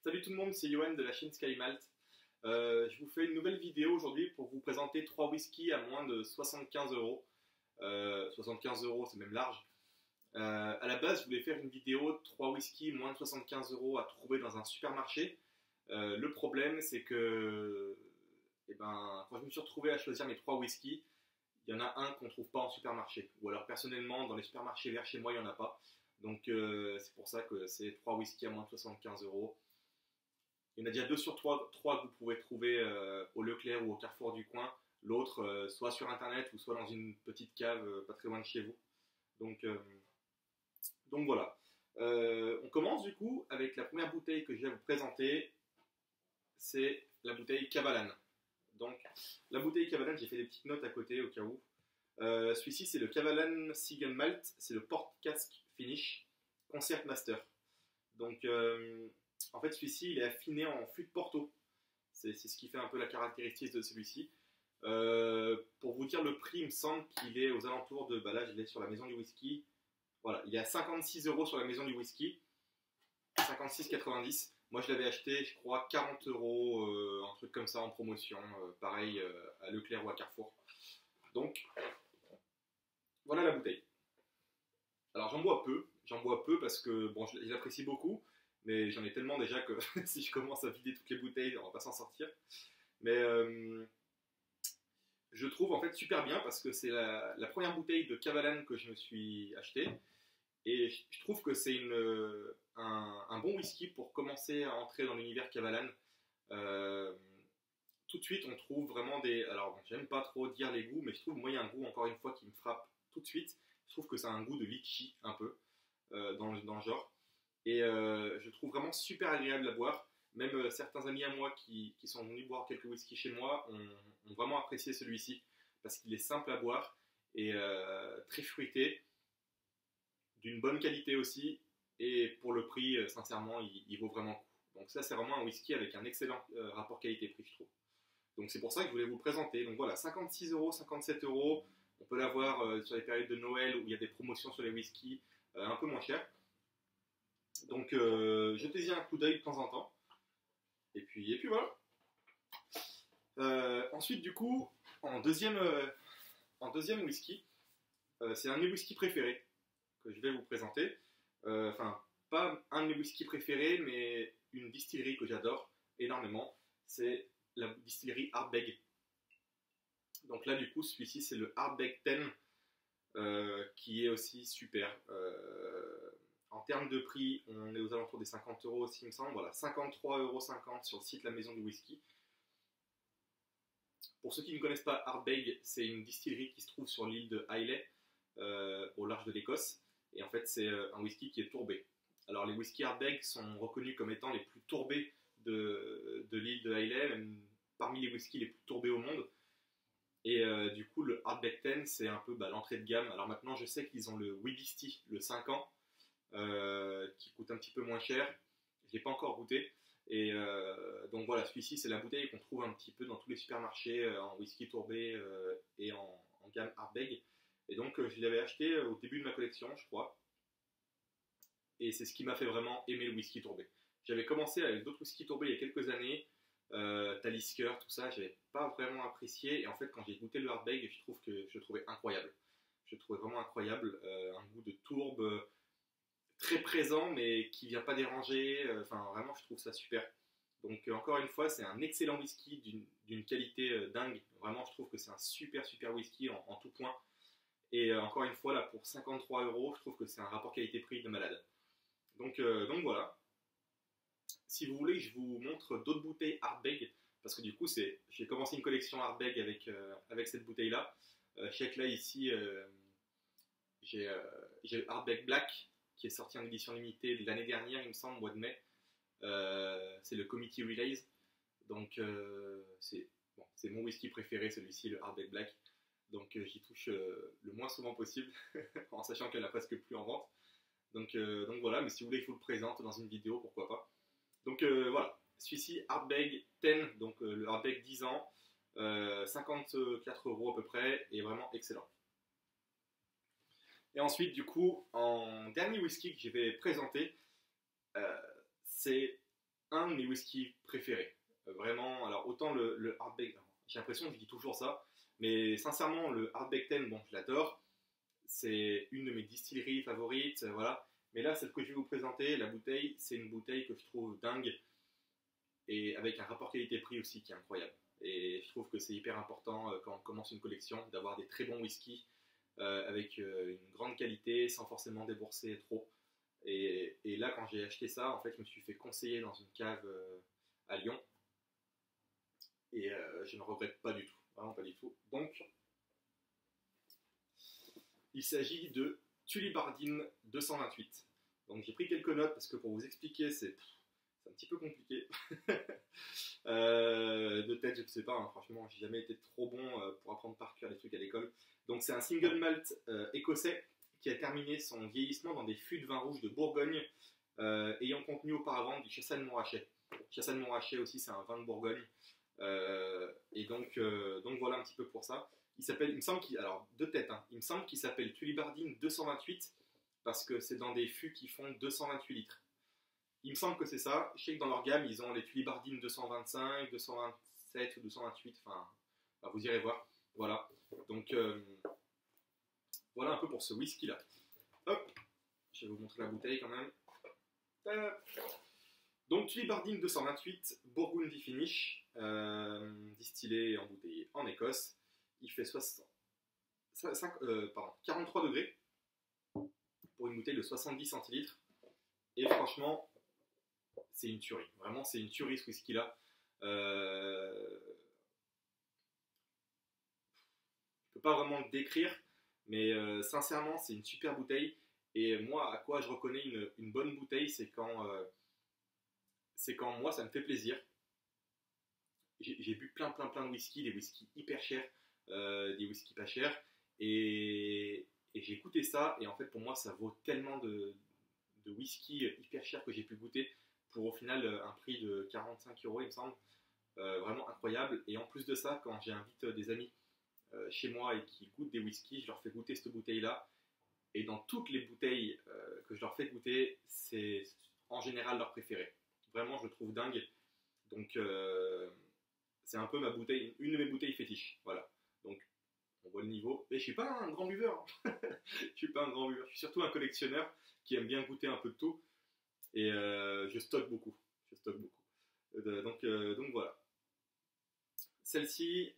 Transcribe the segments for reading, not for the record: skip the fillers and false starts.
Salut tout le monde, c'est Yoann de la chaîne Sky Malt. Je vous fais une nouvelle vidéo aujourd'hui pour vous présenter 3 whiskies à moins de 75 euros. 75 euros, c'est même large. À la base, je voulais faire une vidéo 3 whiskies moins de 75 euros à trouver dans un supermarché. Le problème, c'est que quand je me suis retrouvé à choisir mes 3 whiskies, il y en a un qu'on ne trouve pas en supermarché. Ou alors personnellement, dans les supermarchés vers chez moi, il n'y en a pas. Donc c'est pour ça que c'est 3 whiskies à moins de 75 euros. Il y en a déjà 2 sur 3 que vous pouvez trouver au Leclerc ou au Carrefour du coin. L'autre, soit sur internet ou soit dans une petite cave pas très loin de chez vous. Donc, euh, donc voilà. On commence du coup avec la première bouteille que je vais vous présenter. C'est la bouteille Kavalan. Donc, la bouteille Kavalan, j'ai fait des petites notes à côté au cas où. Celui-ci, c'est le Kavalan Seagen Malt. C'est le Port Cask Finish Concert Master. Donc, en fait, celui-ci, il est affiné en fût de Porto. C'est ce qui fait un peu la caractéristique de celui-ci. Pour vous dire le prix, il me semble qu'il est aux alentours de. Bah là, je l'ai sur la maison du whisky. Voilà, il est à 56 euros sur la maison du whisky. 56,90. Moi, je l'avais acheté, je crois, 40 euros, un truc comme ça en promotion. Pareil à Leclerc ou à Carrefour. Donc, voilà la bouteille. Alors, j'en bois peu parce que bon, je l'apprécie beaucoup. Mais j'en ai tellement déjà que si je commence à vider toutes les bouteilles, on va pas s'en sortir. Mais je trouve en fait super bien parce que c'est la première bouteille de Kavalan que je me suis achetée. Et je trouve que c'est un bon whisky pour commencer à entrer dans l'univers Kavalan. Euh, Tout de suite, on trouve vraiment des. Alors, bon, j'aime pas trop dire les goûts, mais je trouve, moi, il y a un goût, encore une fois, qui me frappe tout de suite. Je trouve que ça a un goût de litchi, un peu, dans le genre. Et je trouve vraiment super agréable à boire. Même certains amis à moi qui sont venus boire quelques whisky chez moi ont vraiment apprécié celui-ci parce qu'il est simple à boire et très fruité, d'une bonne qualité aussi. Et pour le prix, sincèrement, il vaut vraiment le coup. Donc ça, c'est vraiment un whisky avec un excellent rapport qualité-prix, je trouve. Donc c'est pour ça que je voulais vous le présenter. Donc voilà, 56 euros, 57 euros. On peut l'avoir sur les périodes de Noël où il y a des promotions sur les whiskies un peu moins chers. Donc, jetez-y un coup d'œil de temps en temps. Et puis voilà. Ensuite, du coup, en deuxième whisky, c'est un de mes whiskies préférés que je vais vous présenter. Enfin, pas un de mes whiskies préférés, mais une distillerie que j'adore énormément. C'est la distillerie Ardbeg. Donc là, du coup, celui-ci, c'est le Ardbeg 10, qui est aussi super. En termes de prix, on est aux alentours des 50 euros aussi, il me semble. Voilà, 53,50 € sur le site La Maison du Whisky. Pour ceux qui ne connaissent pas Ardbeg, c'est une distillerie qui se trouve sur l'île de Islay, au large de l'Écosse. Et en fait, c'est un whisky qui est tourbé. Alors, les whiskies Ardbeg sont reconnus comme étant les plus tourbés de l'île de Islay, même parmi les whiskies les plus tourbés au monde. Et du coup, le Ardbeg 10, c'est un peu l'entrée de gamme. Alors maintenant, je sais qu'ils ont le Wibisty, le 5 ans. Qui coûte un petit peu moins cher. Je ne l'ai pas encore goûté. Et donc voilà, celui-ci, c'est la bouteille qu'on trouve un petit peu dans tous les supermarchés en whisky tourbé et en gamme Ardbeg. Et donc, je l'avais acheté au début de ma collection, je crois. Et c'est ce qui m'a fait vraiment aimer le whisky tourbé. J'avais commencé avec d'autres whisky tourbés il y a quelques années, Talisker, tout ça, j'avais pas vraiment apprécié. Et en fait, quand j'ai goûté le Ardbeg, je le trouvais incroyable. Je le trouvais vraiment incroyable. Un goût de tourbe très présent mais qui vient pas déranger. Enfin, vraiment, je trouve ça super. Donc, encore une fois, c'est un excellent whisky d'une qualité dingue. Vraiment, je trouve que c'est un super super whisky en tout point. Et encore une fois, là, pour 53 euros, je trouve que c'est un rapport qualité-prix de malade. Donc voilà. Si vous voulez, je vous montre d'autres bouteilles Ardbeg parce que du coup, j'ai commencé une collection Ardbeg avec cette bouteille-là. Je sais que là, ici, j'ai le Ardbeg Black qui est sorti en édition limitée l'année dernière, il me semble, au mois de mai. C'est le Committee Relays. Donc, c'est mon whisky préféré, celui-ci, le Ardbeg Black. Donc, j'y touche le moins souvent possible, en sachant qu'elle n'a presque plus en vente. Donc voilà, mais si vous voulez, je vous le présente dans une vidéo, pourquoi pas. Donc voilà, celui-ci, Ardbeg 10, donc le Ardbeg 10 ans, 54 euros à peu près, et vraiment excellent. Et ensuite, du coup, en dernier whisky que je vais présenter, c'est un de mes whiskies préférés. Vraiment, alors autant le Ardbeg, j'ai l'impression que je dis toujours ça, mais sincèrement, le Ardbeg 10, bon, je l'adore. C'est une de mes distilleries favorites, voilà. Mais là, celle que je vais vous présenter, la bouteille, c'est une bouteille que je trouve dingue et avec un rapport qualité-prix aussi qui est incroyable. Et je trouve que c'est hyper important quand on commence une collection d'avoir des très bons whiskies avec une grande qualité sans forcément débourser trop. Et là, quand j'ai acheté ça, en fait, je me suis fait conseiller dans une cave à Lyon et je ne regrette pas du tout, vraiment pas du tout. Donc, il s'agit de Tullibardine 228. Donc, j'ai pris quelques notes parce que pour vous expliquer, c'est un petit peu compliqué. De tête, je ne sais pas, hein, franchement, j'ai jamais été trop bon pour apprendre par cœur les trucs à l'école. Donc, c'est un single malt écossais qui a terminé son vieillissement dans des fûts de vin rouge de Bourgogne ayant contenu auparavant du Chassagne-Montrachet. Chassagne-Montrachet aussi, c'est un vin de Bourgogne. Et donc voilà un petit peu pour ça. Il me semble alors de tête, hein, il me semble qu'il s'appelle Tullibardine 228 parce que c'est dans des fûts qui font 228 litres. Il me semble que c'est ça. Je sais que dans leur gamme, ils ont les Tullibardine 225, 227 ou 228. Enfin, vous irez voir. Voilà. Donc, voilà un peu pour ce whisky-là. Hop, je vais vous montrer la bouteille quand même. Donc, Tullibardine 228, Burgundy Finish, distillé et embouteillé en Écosse. Il fait 43 degrés pour une bouteille de 70 centilitres. Et franchement, c'est une tuerie. Vraiment, c'est une tuerie ce whisky-là. Je ne peux pas vraiment le décrire, mais sincèrement, c'est une super bouteille. Et moi, à quoi je reconnais une bonne bouteille, c'est quand moi, ça me fait plaisir. J'ai bu plein de whisky, des whisky hyper chers, des whisky pas chers. Et j'ai goûté ça, et en fait, pour moi, ça vaut tellement de whisky hyper cher que j'ai pu goûter pour au final un prix de 45 euros, il me semble. Vraiment incroyable. Et en plus de ça, quand j'invite des amis chez moi et qui goûtent des whisky, je leur fais goûter cette bouteille-là. Et dans toutes les bouteilles que je leur fais goûter, c'est en général leur préféré. Vraiment, je le trouve dingue. Donc, c'est un peu ma bouteille, une de mes bouteilles fétiches. Voilà. Donc, on voit le niveau. Et je suis pas un grand buveur. Je suis pas un grand buveur. Je suis surtout un collectionneur qui aime bien goûter un peu de tout. Et je stocke beaucoup. Donc voilà. Celle-ci,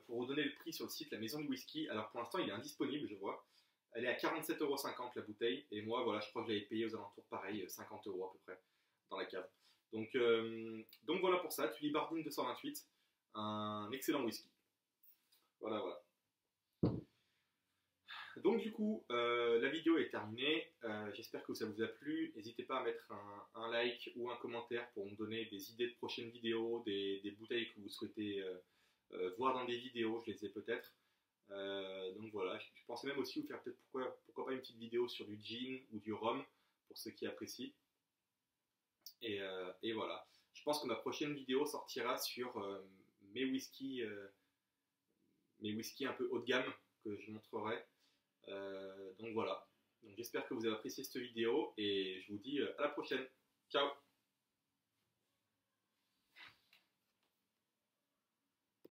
pour vous donner le prix sur le site La Maison du Whisky, alors pour l'instant il est indisponible, je vois. Elle est à 47,50 € la bouteille. Et moi, voilà, je crois que je l'avais payé aux alentours, pareil, 50 € à peu près, dans la cave. Donc voilà pour ça, Tullibardine 228, un excellent whisky. Voilà. Donc du coup, la vidéo est terminée. J'espère que ça vous a plu. N'hésitez pas à mettre un like ou un commentaire pour me donner des idées de prochaines vidéos, des bouteilles que vous souhaitez voir dans des vidéos, je les ai peut-être. Donc voilà, je pensais même aussi vous faire peut-être pourquoi pas une petite vidéo sur du gin ou du rhum pour ceux qui apprécient. Et voilà. Je pense que ma prochaine vidéo sortira sur mes whiskies un peu haut de gamme que je montrerai. Donc voilà. Donc j'espère que vous avez apprécié cette vidéo et je vous dis à la prochaine. Ciao.